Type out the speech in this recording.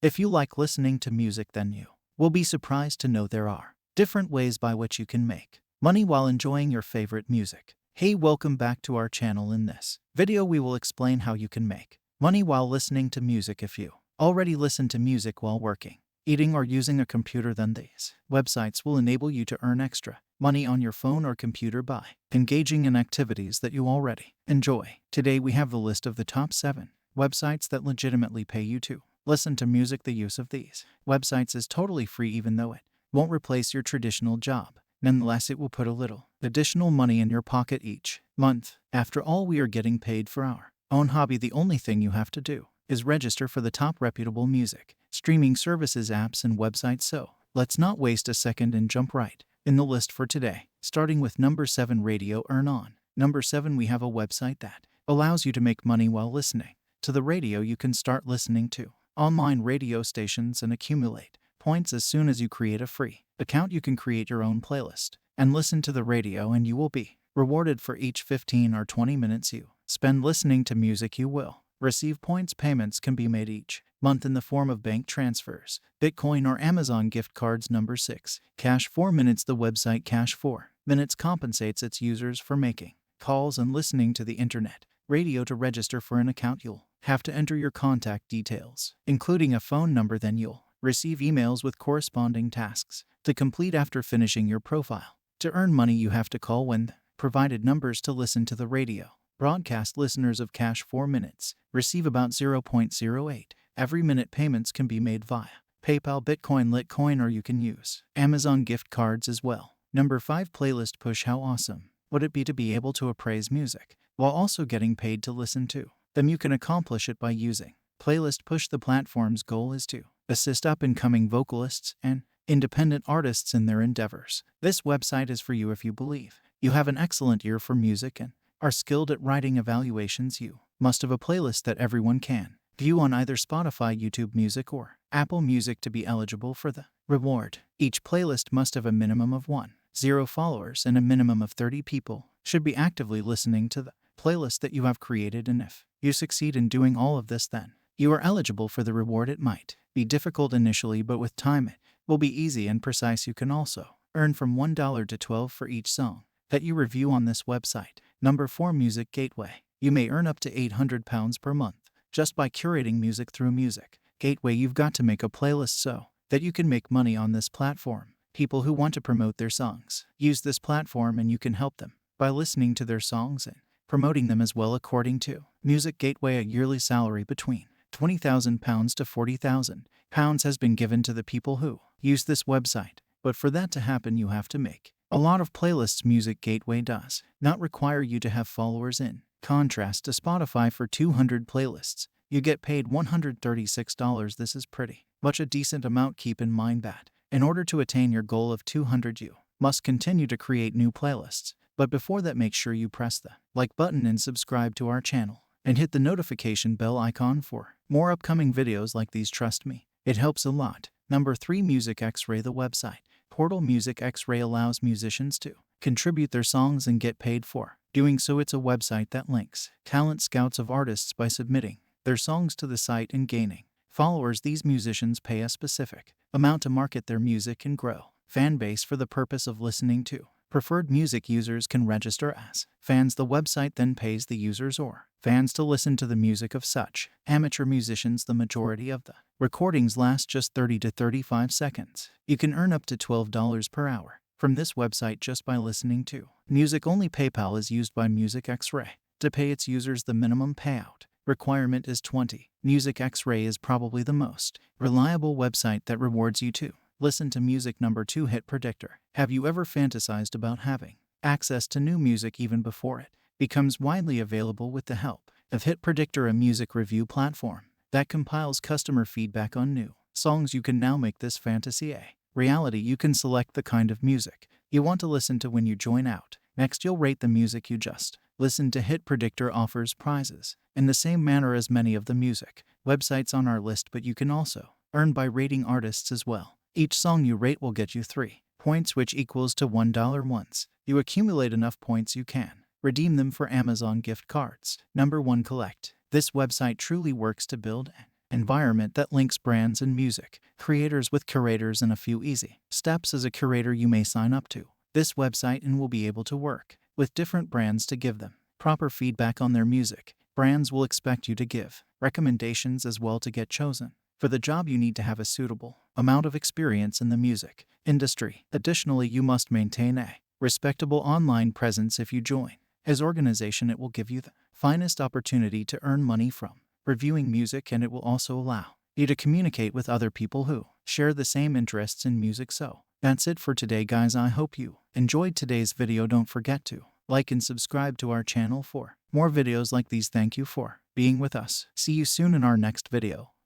If you like listening to music, then you will be surprised to know there are different ways by which you can make money while enjoying your favorite music. Hey, welcome back to our channel. In this video, we will explain how you can make money while listening to music. If you already listen to music while working, eating, or using a computer, then these websites will enable you to earn extra money on your phone or computer by engaging in activities that you already enjoy. Today we have the list of the top 7 websites that legitimately pay you to listen to music. The use of these websites is totally free, even though it won't replace your traditional job. Nonetheless, it will put a little additional money in your pocket each month. After all, we are getting paid for our own hobby. The only thing you have to do is register for the top reputable music streaming services, apps, and websites. So let's not waste a second and jump right in the list for today. Starting with number 7, Radio Earn On. Number 7, we have a website that allows you to make money while listening to the radio. You can start listening to online radio stations and accumulate points as soon as you create a free account. You can create your own playlist and listen to the radio, and you will be rewarded for each 15 or 20 minutes you spend listening to music. You will receive points. Payments can be made each month in the form of bank transfers, Bitcoin, or Amazon gift cards. Number 6, Cash 4 Minutes. The website Cash 4 Minutes compensates its users for making calls and listening to the internet radio. To register for an account, you'll have to enter your contact details, including a phone number. Then you'll receive emails with corresponding tasks to complete after finishing your profile. To earn money, you have to call when provided numbers to listen to the radio broadcast. Listeners of Cash 4 Minutes receive about 0.08 every minute. Payments can be made via PayPal, Bitcoin, Litecoin, or you can use Amazon gift cards as well. Number 5, Playlist Push. How awesome would it be to be able to appraise music while also getting paid to listen to them? You can accomplish it by using Playlist Push. The platform's goal is to assist up-and-coming vocalists and independent artists in their endeavors. This website is for you if you believe you have an excellent ear for music and are skilled at writing evaluations. You must have a playlist that everyone can view on either Spotify, YouTube Music, or Apple Music to be eligible for the reward. Each playlist must have a minimum of 10 followers, and a minimum of 30 people should be actively listening to the playlist that you have created. And if you succeed in doing all of this, then you are eligible for the reward. It might be difficult initially, but with time it will be easy and precise. You can also earn from $1 to $12 for each song that you review on this website. Number 4, Music Gateway. You may earn up to £800 per month just by curating music through Music Gateway. You've got to make a playlist so that you can make money on this platform. People who want to promote their songs use this platform, and you can help them by listening to their songs and promoting them as well. According to Music Gateway, a yearly salary between £20,000 to £40,000 has been given to the people who use this website. But for that to happen, you have to make a lot of playlists. Music Gateway does not require you to have followers. In contrast to Spotify, for 200 playlists, you get paid $136. This is pretty much a decent amount. Keep in mind that in order to attain your goal of 200, you must continue to create new playlists. But before that, make sure you press the like button and subscribe to our channel and hit the notification bell icon for more upcoming videos like these. Trust me, it helps a lot. Number 3, Music Xray. The website portal Music Xray allows musicians to contribute their songs and get paid for doing so. It's a website that links talent scouts of artists by submitting their songs to the site and gaining followers. These musicians pay a specific amount to market their music and grow fan base for the purpose of listening to preferred music. Users can register as fans. The website then pays the users or fans to listen to the music of such amateur musicians. The majority of the recordings last just 30 to 35 seconds. You can earn up to $12 per hour from this website just by listening to music. Only PayPal is used by Music Xray to pay its users. The minimum payout requirement is $20. Music Xray is probably the most reliable website that rewards you to listen to music. Number 2, Hit Predictor. Have you ever fantasized about having access to new music even before it becomes widely available? With the help of Hit Predictor, a music review platform that compiles customer feedback on new songs, you can now make this fantasy a reality. You can select the kind of music you want to listen to when you join out. Next, you'll rate the music you just listened to. Hit Predictor offers prizes in the same manner as many of the music websites on our list, but you can also earn by rating artists as well. Each song you rate will get you 3 points, which equals to $1. Once you accumulate enough points, you can redeem them for Amazon gift cards. Number 1, Collect. This website truly works to build and environment that links brands and music, creators with curators, and a few easy steps as a curator you may sign up to this website and will be able to work with different brands to give them proper feedback on their music. Brands will expect you to give recommendations as well to get chosen. For the job, you need to have a suitable amount of experience in the music industry. Additionally, you must maintain a respectable online presence if you join. As organization, it will give you the finest opportunity to earn money from reviewing music, and it will also allow you to communicate with other people who share the same interests in music. So that's it for today, guys. I hope you enjoyed today's video. Don't forget to like and subscribe to our channel for more videos like these. Thank you for being with us. See you soon in our next video.